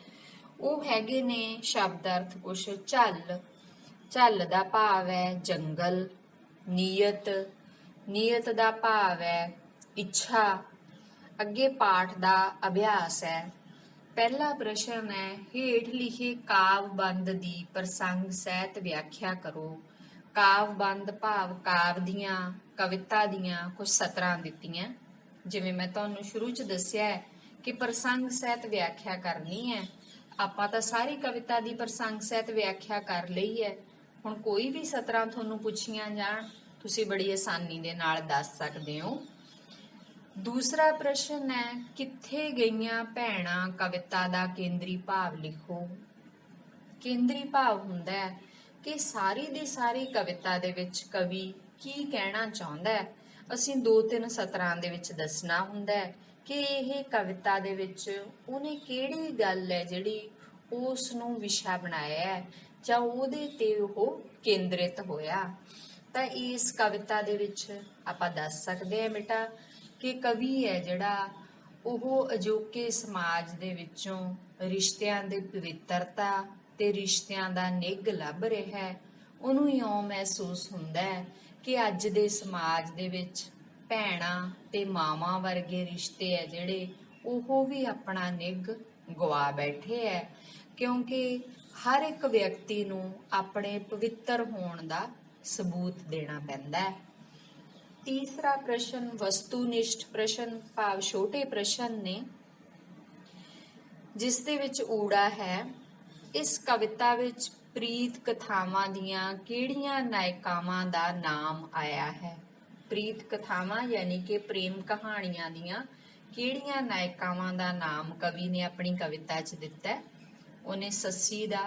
A: ਉਹ ਹੈਗੇ ਨੇ ਸ਼ਬਦ ਅਰਥ ਕੁਛ। ਝੱਲ, ਝੱਲ ਦਾ ਭਾਵ ਹੈ ਜੰਗਲ। ਨੀਅਤ, ਨੀਅਤ ਦਾ ਭਾਵ ਹੈ ਇੱਛਾ। ਅੱਗੇ ਪਾਠ ਦਾ ਅਭਿਆਸ ਹੈ। ਪਹਿਲਾ ਪ੍ਰਸ਼ਨ ਹੈ, ਹੇਠ ਲਿਖੇ ਕਾਵਿ-ਬੰਧ ਦੀ ਪ੍ਰਸੰਗ ਸਹਿਤ ਵਿਆਖਿਆ ਕਰੋ। ਕਾਵਿ-ਬੰਧ ਭਾਵ ਕਾਵਿ ਦੀਆਂ, ਕਵਿਤਾ ਦੀਆਂ ਕੁਝ ਸਤਰਾਂ ਦਿੱਤੀਆਂ। ਜਿਵੇਂ ਮੈਂ ਤੁਹਾਨੂੰ ਸ਼ੁਰੂ 'ਚ ਦੱਸਿਆ ਹੈ ਕਿ ਪ੍ਰਸੰਗ ਸਹਿਤ ਵਿਆਖਿਆ ਕਰਨੀ ਹੈ। ਆਪਾਂ ਤਾਂ ਸਾਰੀ ਕਵਿਤਾ ਦੀ ਪ੍ਰਸੰਗ ਸਹਿਤ ਵਿਆਖਿਆ ਕਰ ਲਈ ਹੈ। ਹੁਣ ਕੋਈ ਵੀ ਸਤਰਾਂ ਤੁਹਾਨੂੰ ਪੁੱਛੀਆਂ ਜਾਣ, ਤੁਸੀਂ ਬੜੀ ਆਸਾਨੀ ਦੇ ਨਾਲ ਦੱਸ ਸਕਦੇ ਹੋ। ਦੂਸਰਾ ਪ੍ਰਸ਼ਨ ਹੈ, ਕਿੱਥੇ ਗਈਆਂ ਭੈਣਾਂ ਕਵਿਤਾ ਦਾ ਕੇਂਦਰੀ ਭਾਵ ਲਿਖੋ। ਕੇਂਦਰੀ ਭਾਵ ਹੁੰਦਾ ਹੈ ਕਿ ਸਾਰੀ ਦੀ ਸਾਰੀ ਕਵਿਤਾ ਦੇ ਵਿੱਚ ਕਵੀ ਕੀ ਕਹਿਣਾ ਚਾਹੁੰਦਾ ਹੈ। ਅਸੀਂ 2-3 ਸਤਰਾਂ ਦੇ ਵਿੱਚ ਦੱਸਣਾ ਹੁੰਦਾ ਹੈ ਕਿ ਇਹ ਕਵਿਤਾ ਦੇ ਵਿੱਚ ਉਹਨੇ ਕਿਹੜੀ ਗੱਲ ਹੈ ਜਿਹੜੀ ਉਸ ਨੂੰ ਵਿਸ਼ਾ ਬਣਾਇਆ ਹੈ ਜਾਂ ਉਹਦੇ ਤੇ ਉਹ ਕੇਂਦਰਿਤ ਹੋਇਆ। ਤਾਂ ਇਸ ਕਵਿਤਾ ਦੇ ਵਿੱਚ ਆਪਾਂ ਦੱਸ ਸਕਦੇ ਹਾਂ ਬੇਟਾ ਕਿ ਕਵੀ ਹੈ ਜਿਹੜਾ ਉਹ ਅਜੋਕੇ ਸਮਾਜ ਦੇ ਵਿੱਚੋਂ ਰਿਸ਼ਤਿਆਂ ਦੀ ਪਵਿੱਤਰਤਾ ਤੇ ਰਿਸ਼ਤਿਆਂ ਦਾ ਨਿੱਘ ਲੱਭ ਰਿਹਾ ਹੈ। ਉਹਨੂੰ ਇਉਂ ਮਹਿਸੂਸ ਹੁੰਦਾ ਹੈ ਕਿ ਅੱਜ ਦੇ ਸਮਾਜ ਦੇ ਵਿੱਚ ਭੈਣਾਂ ਤੇ ਮਾਵਾਂ ਵਰਗੇ ਰਿਸ਼ਤੇ ਹੈ ਜਿਹੜੇ ਉਹ ਵੀ ਆਪਣਾ ਨਿੱਘ ਗਵਾ ਬੈਠੇ ਹੈ, ਕਿਉਂਕਿ ਹਰ ਇੱਕ ਵਿਅਕਤੀ ਨੂੰ ਆਪਣੇ ਪਵਿੱਤਰ ਹੋਣ ਦਾ ਸਬੂਤ ਦੇਣਾ ਪੈਂਦਾ ਹੈ। ਤੀਸਰਾ ਪ੍ਰਸ਼ਨ ਵਸਤੂਨਿਸ਼ਠ ਪ੍ਰਸ਼ਨ ਭਾਵ ਛੋਟੇ ਪ੍ਰਸ਼ਨ ਨੇ, ਜਿਸ ਦੇ ਵਿੱਚ ਊੜਾ ਹੈ। ਇਸ ਕਵਿਤਾ ਵਿੱਚ ਪ੍ਰੀਤ ਕਥਾਵਾਂ ਦੀਆਂ ਕਿਹੜੀਆਂ ਨਾਇਕਾਵਾਂ ਦਾ ਨਾਮ ਆਇਆ ਹੈ। ਪ੍ਰੀਤ ਕਥਾਵਾਂ ਯਾਨੀ ਕਿ ਪ੍ਰੇਮ ਕਹਾਣੀਆਂ ਦੀਆਂ ਕਿਹੜੀਆਂ ਨਾਇਕਾਵਾਂ ਦਾ ਨਾਮ ਕਵੀ ਨੇ ਆਪਣੀ ਕਵਿਤਾ 'ਚ ਦਿੱਤਾ ਹੈ। ਉਹਨੇ ਸੱਸੀ ਦਾ,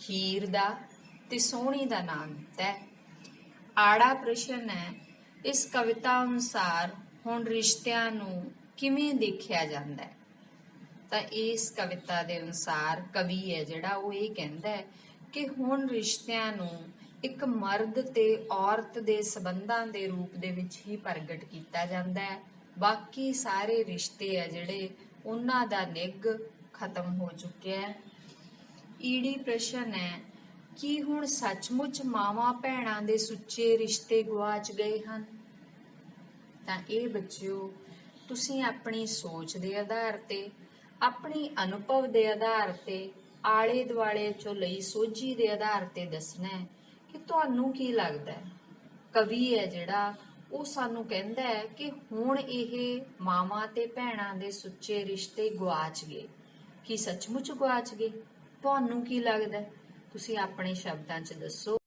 A: ਹੀਰ ਦਾ ਤੇ ਸੋਹਣੀ ਦਾ ਨਾਮ ਦਿੱਤਾ ਹੈ। ਆੜਾ ਪ੍ਰਸ਼ਨ ਹੈ, ਇਸ ਕਵਿਤਾ ਅਨੁਸਾਰ ਹੁਣ ਰਿਸ਼ਤਿਆਂ ਨੂੰ ਕਿਵੇਂ ਦੇਖਿਆ ਜਾਂਦਾ ਹੈ। ਤਾਂ ਇਸ ਕਵਿਤਾ ਦੇ ਅਨੁਸਾਰ ਕਵੀ ਹੈ ਜਿਹੜਾ ਉਹ ਇਹ ਕਹਿੰਦਾ ਹੈ ਕਿ ਹੁਣ ਰਿਸ਼ਤਿਆਂ ਨੂੰ ਇੱਕ ਮਰਦ ਤੇ ਔਰਤ ਦੇ ਸਬੰਧਾਂ ਦੇ ਰੂਪ ਦੇ ਵਿੱਚ ਹੀ ਪ੍ਰਗਟ ਕੀਤਾ ਜਾਂਦਾ ਹੈ। ਬਾਕੀ ਸਾਰੇ ਰਿਸ਼ਤੇ ਆ ਜਿਹੜੇ ਉਹਨਾਂ ਦਾ ਨਿੱਘ ਖਤਮ ਹੋ ਚੁੱਕਿਆ ਹੈ। ਈੜੀ ਪ੍ਰਸ਼ਨ ਹੈ ਕਿ ਹੁਣ ਸੱਚਮੁੱਚ ਮਾਵਾਂ ਭੈਣਾਂ ਦੇ ਸੁੱਚੇ ਰਿਸ਼ਤੇ ਗੁਆਚ ਗਏ ਹਨ? ਤਾਂ ਇਹ ਬੱਚਿਓ, ਤੁਸੀਂ ਆਪਣੀ ਸੋਚ ਦੇ ਆਧਾਰ ਤੇ, ਆਪਣੀ ਅਨੁਭਵ ਦੇ ਆਧਾਰ ਤੇ, ਆਲੇ ਦੁਆਲੇ ਚੋਂ ਲਈ ਸੋਝੀ ਦੇ ਆਧਾਰ ਤੇ ਦੱਸਣਾ ਹੈ ਕਿ ਤੁਹਾਨੂੰ ਕੀ ਲੱਗਦਾ ਹੈ। ਕਵੀ ਹੈ ਜਿਹੜਾ ਉਹ ਸਾਨੂੰ ਕਹਿੰਦਾ ਹੈ ਕਿ ਹੁਣ ਇਹ ਮਾਵਾਂ ਤੇ ਭੈਣਾਂ ਦੇ ਸੁੱਚੇ ਰਿਸ਼ਤੇ ਗੁਆਚ ਗਏ। ਕੀ ਸੱਚਮੁੱਚ ਗੁਆਚ ਗਏ? ਤੁਹਾਨੂੰ ਕੀ ਲੱਗਦਾ? ਤੁਸੀਂ ਆਪਣੇ ਸ਼ਬਦਾਂ 'ਚ ਦੱਸੋ।